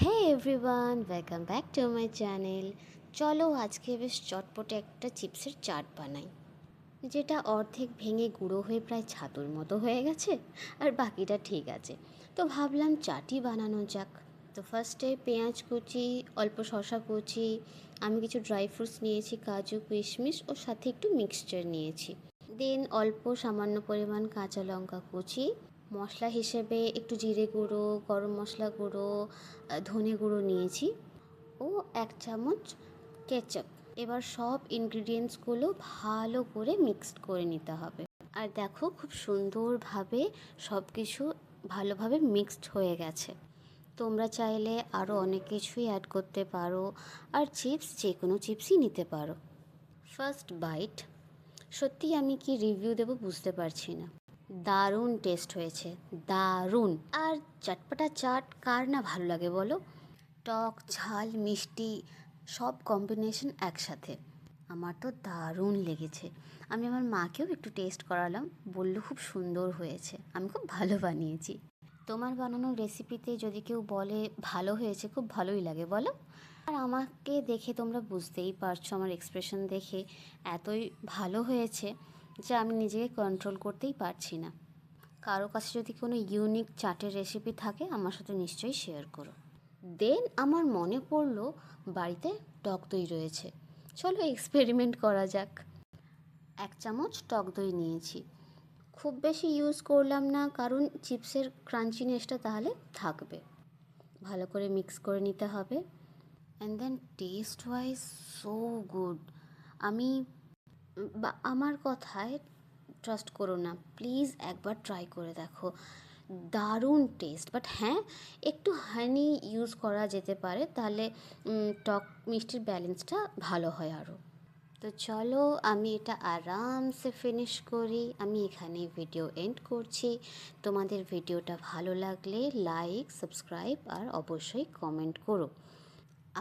Hey everyone, welcome back to my channel. চলো আজকে বেশ চটপটে একটা চিপসের চাট বানাই, যেটা অর্ধেক ভেঙে গুঁড়ো হয়ে প্রায় ছাতুর মতো হয়ে গেছে, আর বাকিটা ঠিক আছে। তো ভাবলাম চাটই বানানো যাক। তো ফার্স্টে পেঁয়াজ কুচি, অল্প শসা কুচি, আমি কিছু ড্রাই ফ্রুটস নিয়েছি, কাজু কিশমিশ, ও সাথে একটু মিক্সচার নিয়েছি। দেন অল্প সামান্য পরিমাণ কাঁচা লঙ্কা কুচি, মশলা হিসেবে একটু জিরে গুঁড়ো, গরম মশলা গুঁড়ো, ধনে গুঁড়ো নিয়েছি, ও 1 চামচ কেচাপ। এবার সব ইনগ্রিডিয়েন্টসগুলো ভালো করে মিক্সড করে নিতে হবে। আর দেখো, খুব সুন্দরভাবে সব কিছু ভালোভাবে মিক্সড হয়ে গেছে। তোমরা চাইলে আরও অনেক কিছুই অ্যাড করতে পারো, আর চিপস যে কোনো চিপসই নিতে পারো। ফার্স্ট বাইট, সত্যি আমি কি রিভিউ দেবো বুঝতে পারছি না। দারুণ টেস্ট হয়েছে, দারুণ। আর চটপটা চাট কার না ভালো লাগে বলো? টক ঝাল মিষ্টি সব কম্বিনেশন একসাথে। আমার তো দারুণ লেগেছে। আমি আমার মাকেও একটু টেস্ট করালাম, বললো খুব সুন্দর হয়েছে, আমি খুব ভালো বানিয়েছি। তোমার বানানো রেসিপিতে যদি কেউ বলে ভালো হয়েছে, খুব ভালোই লাগে বলো। আর আমাকে দেখে তোমরা বুঝতেই পারছো, আমার এক্সপ্রেশন দেখে এতই ভালো হয়েছে যে আমি নিজেকে কন্ট্রোল করতেই পারছি না। কারো কাছে যদি কোনো ইউনিক চাটের রেসিপি থাকে আমার সাথে নিশ্চয়ই শেয়ার করো। দেন আমার মনে পড়লো বাড়িতে টক দই রয়েছে, চলো এক্সপেরিমেন্ট করা যাক। 1 চামচ টক দই নিয়েছি, খুব বেশি ইউজ করলাম না, কারণ চিপসের ক্রাঞ্চিনেসটা তাহলে থাকবে। ভালো করে মিক্স করে নিতে হবে। And then taste wise so good. আমি আমার কথায় ট্রাস্ট করো না, প্লিজ একবার ট্রাই করে দেখো, দারুণ টেস্ট। বাট হ্যাঁ, একটু হানি ইউজ করা যেতে পারে, তাহলে টক মিষ্টির ব্যালেন্সটা ভালো হয় আরও। তো চলো আমি এটা আরামসে ফিনিশ করি। আমি এখানে ভিডিও এন্ড করছি। তোমাদের ভিডিওটা ভালো লাগলে লাইক, সাবস্ক্রাইব আর অবশ্যই কমেন্ট করো।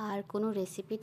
আর কোনো রেসিপি